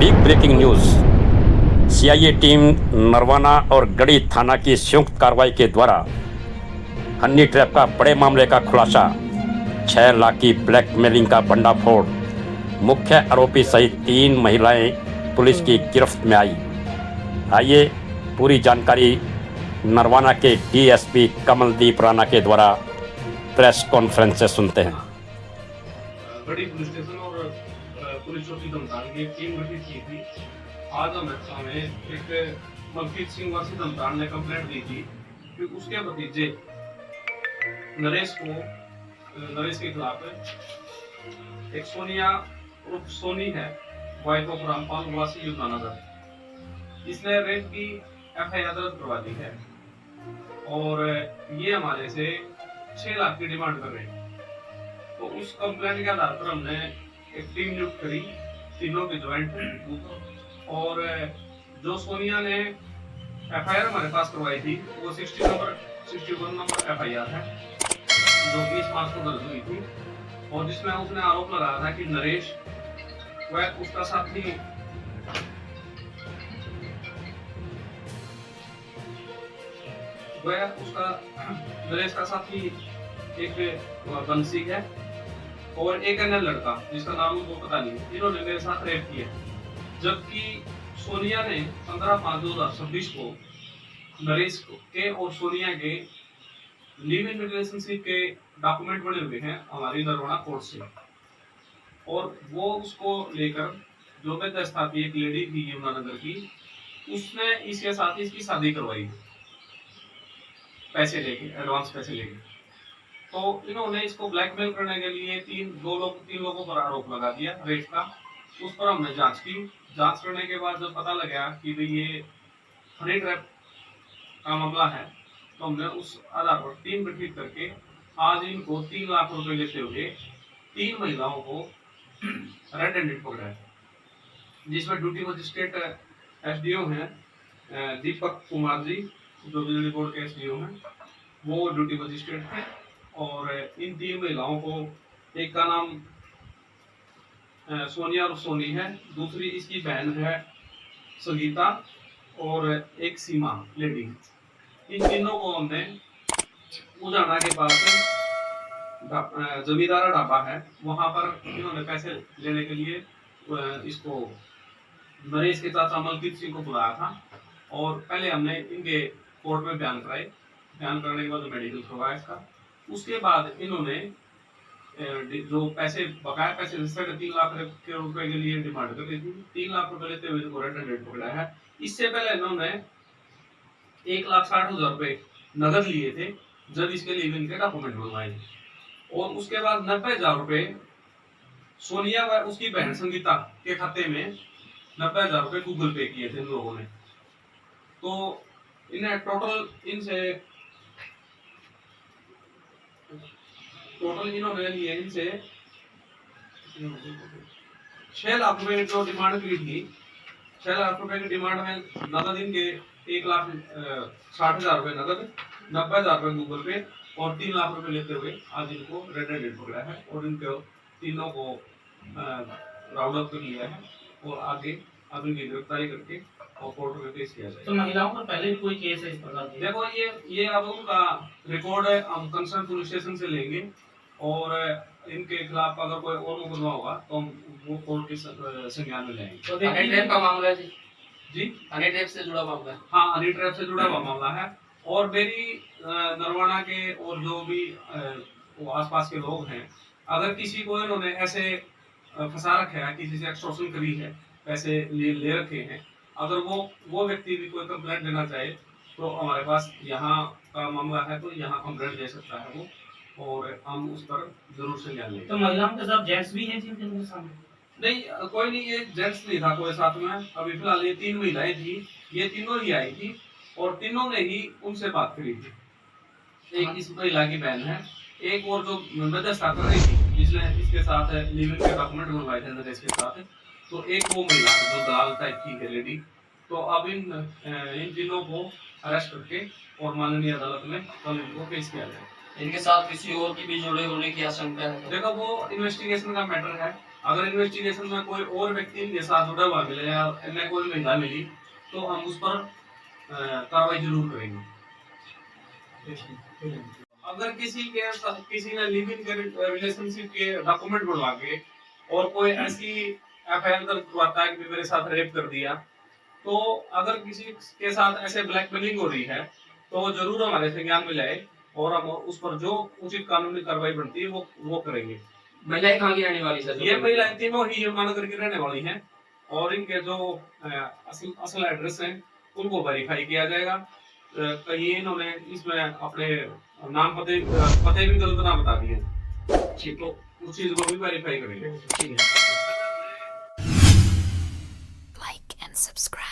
Big breaking news. CIA team Narwana और गढ़ी थाना की संयुक्त कार्रवाई के द्वारा हनी ट्रैप का बड़े मामले का खुलासा, 6 लाख की ब्लैकमेलिंग का भंडाफोड़, मुख्य आरोपी सहित 3 महिलाएं पुलिस की गिरफ्त में आई। आइए पूरी जानकारी नरवाना के डीएसपी कमलदीप राणा के द्वारा प्रेस कॉन्फ्रेंस से सुनते हैं। गढ़ी पुलिस स्टेशन और पुलिस चौकी दमतान की एक टीम गठित की थी। आज हमें एक मलकीत सिंह वासी दमतान ने कंप्लेंट दी थी कि उसके भतीजे नरेश के खिलाफ एक सोनिया उर्फ सोनी है, वाइफ ऑफ रामपाल वासी युद्धानगर, इसने रेप की एफआईआर दर्ज करवा दी है और ये हमारे से 6 लाख की डिमांड कर रहे हैं। तो उस कंप्लेंट के आधार पर हमने एक टीम नियुक्त करी, तीनों की ज्वाइंट। और जो सोनिया ने एफआईआर हमारे पास करवाई थी वो 61 नंबर एफआईआर है, जो 20 मार्च को दर्ज हुई थी और जिसमें उसने आरोप लगाया था कि नरेश वह उसका साथी नरेश का साथी एक बंसी है और एक अन्य लड़का जिसका नाम मुझको पता नहीं है, इन्होंने मेरे साथ रेप किया। जबकि सोनिया ने 15/5/2026 को नरेश के और सोनिया के लिव इन रिलेशनशिप के डॉक्यूमेंट बने हुए हैं हमारी नरवाना कोर्ट से, और वो उसको लेकर जो मध्यस्था थी, एक लेडी थी यमुनानगर की, उसने इसके साथ इसकी शादी करवाई पैसे लेके, एडवांस पैसे लेके। तो इन्होंने इसको ब्लैकमेल करने के लिए तीन लोगों पर आरोप लगा दिया रेप का। उस पर हमने जांच की। जांच करने के बाद जब पता लगा कि भाई ये हनी ट्रैप का मामला है, तो हमने उस आधार पर टीम गठित करके आज इनको 3 लाख रुपए लेते हुए 3 महिलाओं को रेड हैंडेड पकड़ा है, जिसमें ड्यूटी मजिस्ट्रेट एसडीओ हैं दीपक कुमार जी, जो बिजली बोर्ड के एसडीओ हैं, वो ड्यूटी मजिस्ट्रेट थे। और इन 3 महिलाओं को, एक का नाम सोनिया और सोनी है, दूसरी इसकी बहन है संगीता और एक सीमा लेडी। इन तीनों को हमने उजाना के पास जमींदारा ढाबा है, वहां पर इन्होंने पैसे लेने के लिए इसको नरेश के चाचा मलकीत सिंह को बुलाया था। और पहले हमने इनके कोर्ट में बयान कराए, बयान करने के बाद मेडिकल करवाया इसका। उसके बाद इन्होंने जो बकाया पैसे 3 लाख के रुपए के लिए डिमांड कर ली थी। 3 लाख रुपए लेते हुए इनको रेड हैंडेड पकड़ा है। इससे पहले इन्होंने 1,60,000 रुपए नगद लिए थे जब इसके लिए इनके डॉक्यूमेंट बनवाए, और उसके बाद 90,000 रुपए सोनिया व उसकी बहन संगीता के खाते में 90,000 रुपए गूगल पे किए थे इन लोगों ने। तो इन्हें टोटल इन्होंने लिए इनसे 6 लाख रुपए जो डिमांड की थी। 6 लाख रुपए की डिमांड में नगद इनके 1,60,000 रुपए नगद, 90,000 रुपए गूगल पे और 3 लाख रुपए लेते हुए आज इनको रेड हैंडेड पकड़ा है और इनको तीनों को राउंड अप कर लिया है और आगे अब इनकी गिरफ्तारी करके और कोर्ट में पेश किया जाएगा। तो महिलाओं पर पहले भी कोई केस है इस प्रकार का? देखो ये अब उनका रिकॉर्ड है, हम कंसर्न पुलिस स्टेशन से लेंगे और इनके खिलाफ अगर कोई और मुकदमा होगा तो हम वो कोर्ट के संज्ञान में लेंगे। तो हनी ट्रैप का मामला है जी, हनी ट्रैप से जुड़ा मामला है। हाँ, हनी ट्रैप से जुड़ा हुआ मामला है। और मेरी नरवाना के और जो भी आसपास के लोग हैं, अगर किसी को इन्होंने ऐसे फंसा रखा है, किसी से एक्सटॉर्शन करी है, पैसे ले रखे हैं, अगर वो व्यक्ति भी कोई कंप्लेंट देना चाहे तो हमारे पास यहाँ का मामला है, तो यहाँ कंप्लेंट दे सकता है वो, और हम उस पर जरूर संज्ञान लेंगे। तो महिलाओं के साथ जेंट्स भी हैं जिनके सामने? नहीं, कोई नहीं, ये जेंट्स नहीं था कोई साथ में। अभी फिलहाल ये 3 महिलाएं थी, ये तीनों ही आई थी और तीनों ने ही उनसे बात करी थी। एक इस महिला की बहन है, एक और जो मध्यस्था कर रही थी जिसने इसके साथ लिव इन के डॉक्यूमेंट बनवाए थे नरेश के साथ, तो एक वो महिला जो दलाल टाइप की है लेडी। तो अब इन तीनों को अरेस्ट करके और माननीय अदालत में कल इनको पेश किया जाएगा। इनके साथ किसी और की भी जुड़े होने की आशंका है? देखो, वो इन्वेस्टिगेशन का मैटर है, अगर इन्वेस्टिगेशन में कोई और व्यक्ति इनके साथ जुड़ा हुआ मिले या इन्हें कोई महिला मिली तो हम उस पर कार्रवाई जरूर करेंगे। अगर किसी ने लिव इन रिलेशनशिप के डॉक्यूमेंट बनवा के और कोई ऐसी एफआईआर दर्ज करवाता है कि मेरे साथ रेप कर दिया, तो अगर किसी के साथ ऐसे ब्लैकमेलिंग हो रही है तो वो जरूर हमारे से ज्ञान में लाए और हम उस पर जो उचित कानूनी कार्रवाई बनती है वो करेंगे। महिलाएं कहाँ की रहने वाली सर? ये महिलाएं तीनों ही यमुनानगर की रहने वाली हैं और इनके जो असल एड्रेस हैं उनको वेरीफाई किया जाएगा। कहीं इन्होंने इसमें अपने नाम पते भी गलत ना बता दिए, तो उस चीज को भी वेरीफाई करेंगे। ठीक है। like and subscribe.